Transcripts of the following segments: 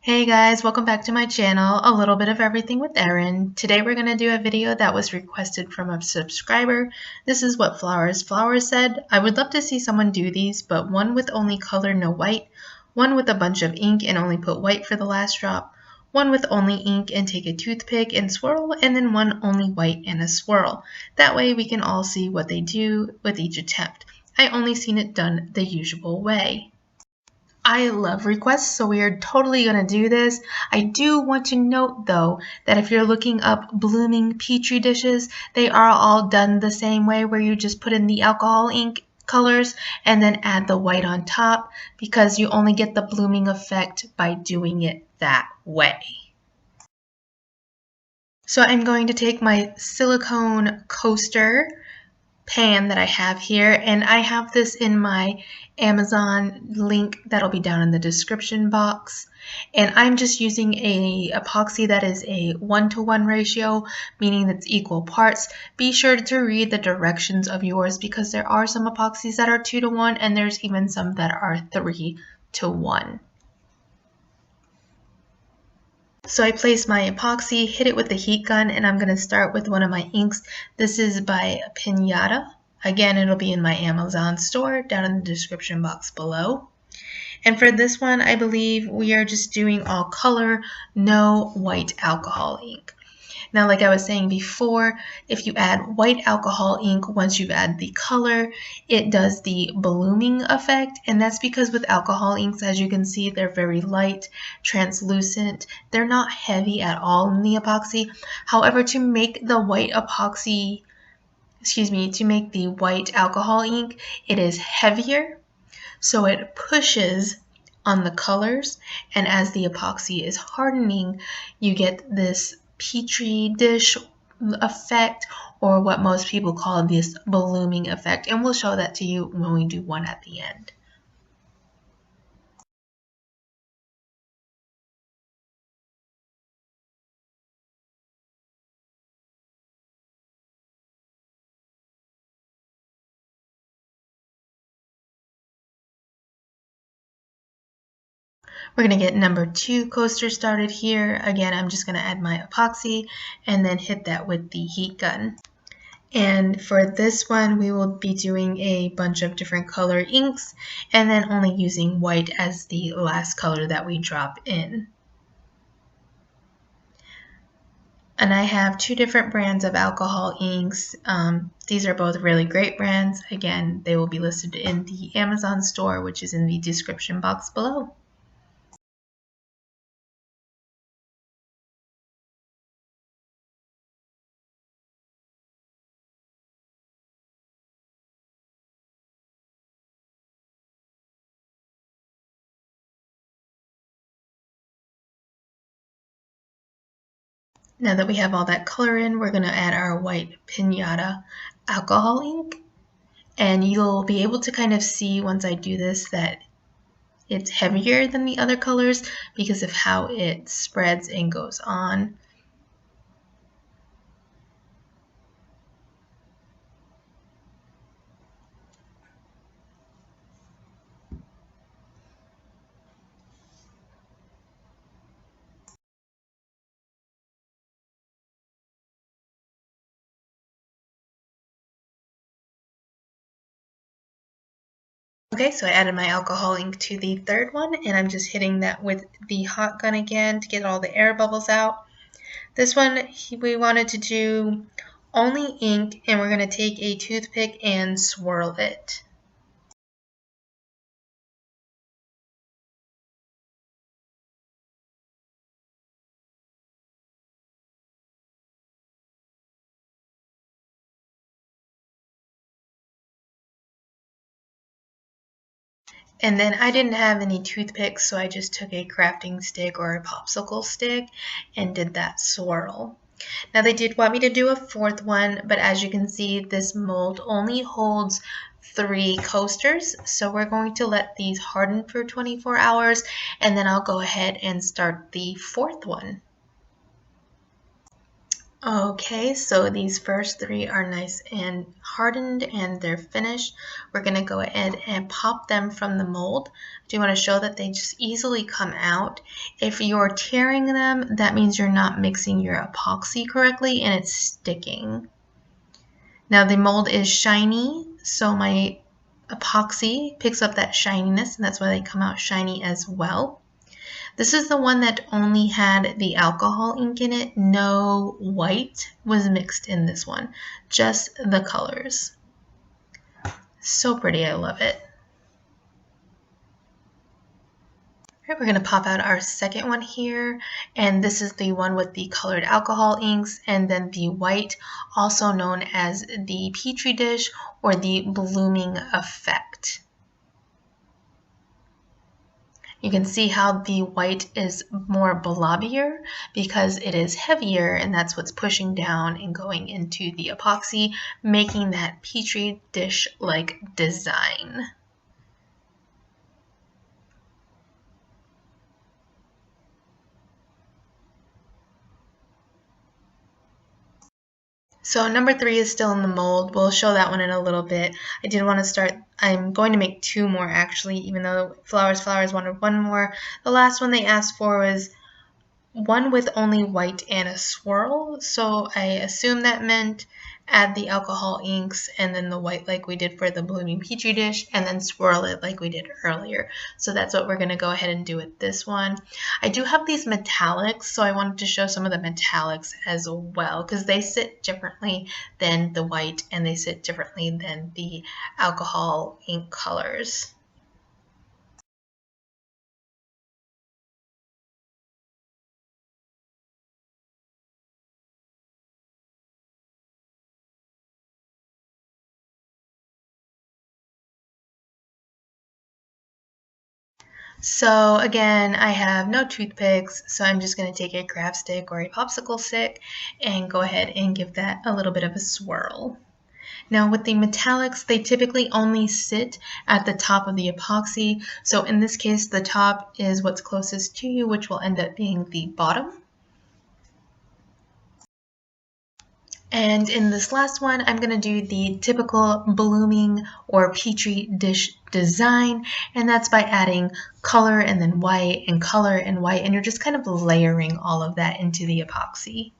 Hey guys, welcome back to my channel, A Little Bit of Everything with Erin. Today we're going to do a video that was requested from a subscriber. This is what Flowers said. I would love to see someone do these, but one with only color, no white, one with a bunch of ink and only put white for the last drop, one with only ink and take a toothpick and swirl, and then one only white and a swirl. That way we can all see what they do with each attempt. I only seen it done the usual way. I love requests, so we are totally going to do this. I do want to note, though, that if you're looking up blooming petri dishes, they are all done the same way, where you just put in the alcohol ink colors and then add the white on top, because you only get the blooming effect by doing it that way. So I'm going to take my silicone coaster pan that I have here, and I have this in my Amazon link that'll be down in the description box, and I'm just using a epoxy that is a 1-to-1 ratio, meaning that's equal parts. Be sure to read the directions of yours, because there are some epoxies that are 2-to-1 and there's even some that are 3-to-1. So I place my epoxy, hit it with the heat gun, and I'm going to start with one of my inks. This is by Pinata. Again, it'll be in my Amazon store down in the description box below. And for this one, I believe we are just doing all color, no white alcohol ink. Now, like I was saying before, if you add white alcohol ink once you've added the color, it does the blooming effect, and that's because with alcohol inks, as you can see, they're very light, translucent. They're not heavy at all in the epoxy. However, to make the white alcohol ink, it is heavier, so it pushes on the colors, and as the epoxy is hardening, you get this petri dish effect, or what most people call this blooming effect, and we'll show that to you when we do one at the end. We're going to get number 2 coaster started here. Again, I'm just going to add my epoxy and then hit that with the heat gun. And for this one, we will be doing a bunch of different color inks and then only using white as the last color that we drop in. And I have 2 different brands of alcohol inks. These are both really great brands. Again, they will be listed in the Amazon store, which is in the description box below. Now that we have all that color in, we're going to add our white Pinata alcohol ink. And you'll be able to kind of see once I do this that it's heavier than the other colors because of how it spreads and goes on. Okay, so I added my alcohol ink to the third one, and I'm just hitting that with the hot gun again to get all the air bubbles out. This one, we wanted to do only ink, and we're going to take a toothpick and swirl it. And then I didn't have any toothpicks, so I just took a crafting stick or a popsicle stick and did that swirl. Now they did want me to do a 4th one, but as you can see, this mold only holds 3 coasters. So we're going to let these harden for 24 hours, and then I'll go ahead and start the 4th one. Okay, so these first three are nice and hardened and they're finished. We're going to go ahead and pop them from the mold. I do want to show that they just easily come out. If you're tearing them, that means you're not mixing your epoxy correctly and it's sticking. Now the mold is shiny, so my epoxy picks up that shininess, and that's why they come out shiny as well. This is the one that only had the alcohol ink in it. No white was mixed in this one, just the colors. So pretty, I love it. All right, we're going to pop out our second one here, and this is the one with the colored alcohol inks and then the white, also known as the Petri dish or the blooming effect. You can see how the white is more blobbier because it is heavier, and that's what's pushing down and going into the epoxy, making that Petri dish-like design. So number 3 is still in the mold. We'll show that one in a little bit. I did want to start, I'm going to make 2 more actually, even though Flowers wanted 1 more. The last one they asked for was one with only white and a swirl, so I assume that meant add the alcohol inks and then the white like we did for the blooming Petri dish, and then swirl it like we did earlier. So that's what we're going to go ahead and do with this one. I do have these metallics, so I wanted to show some of the metallics as well because they sit differently than the white and they sit differently than the alcohol ink colors. So again, I have no toothpicks, so I'm just going to take a craft stick or a popsicle stick and go ahead and give that a little bit of a swirl. Now with the metallics, they typically only sit at the top of the epoxy. So in this case, the top is what's closest to you, which will end up being the bottom. And in this last one, I'm going to do the typical blooming or Petri dish design, and that's by adding color and then white and color and white, and you're just kind of layering all of that into the epoxy.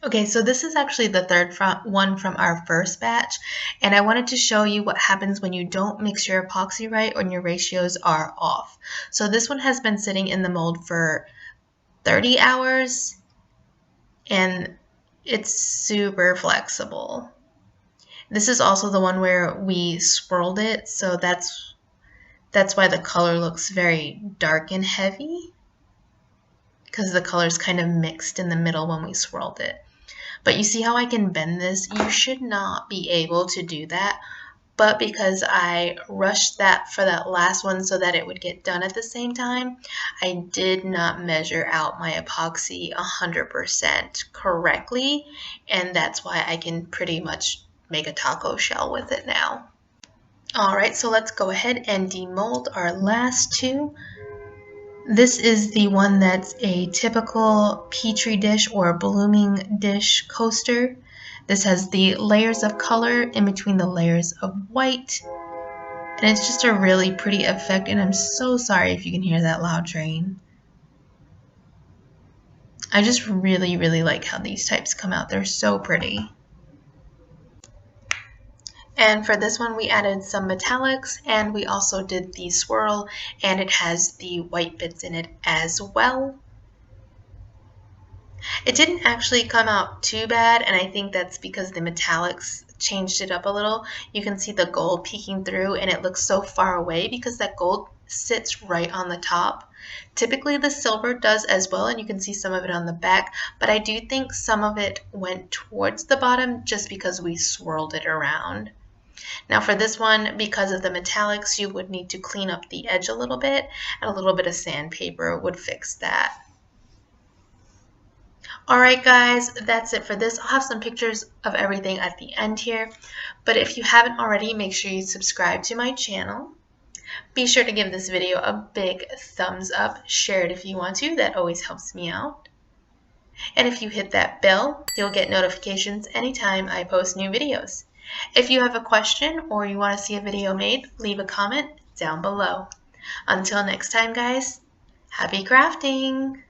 Okay, so this is actually the third one from our first batch, and I wanted to show you what happens when you don't mix your epoxy right or your ratios are off. So this one has been sitting in the mold for 30 hours, and it's super flexible. This is also the one where we swirled it, so that's why the color looks very dark and heavy, because the color's kind of mixed in the middle when we swirled it. But you see how I can bend this? You should not be able to do that, but because I rushed that for that last one so that it would get done at the same time, I did not measure out my epoxy 100% correctly, and that's why I can pretty much make a taco shell with it now. Alright, so let's go ahead and demold our last 2. This is the one that's a typical Petri dish or blooming dish coaster. This has the layers of color in between the layers of white. And it's just a really pretty effect, and I'm so sorry if you can hear that loud train. I just really, really like how these types come out. They're so pretty. And for this one, we added some metallics, and we also did the swirl, and it has the white bits in it as well. It didn't actually come out too bad, and I think that's because the metallics changed it up a little. You can see the gold peeking through, and it looks so far away because that gold sits right on the top. Typically the silver does as well, and you can see some of it on the back, but I do think some of it went towards the bottom just because we swirled it around. Now for this one, because of the metallics, you would need to clean up the edge a little bit, and a little bit of sandpaper would fix that. Alright guys, that's it for this. I'll have some pictures of everything at the end here, but if you haven't already, make sure you subscribe to my channel. Be sure to give this video a big thumbs up, share it if you want to, that always helps me out. And if you hit that bell, you'll get notifications anytime I post new videos. If you have a question or you want to see a video made, leave a comment down below. Until next time guys, happy crafting!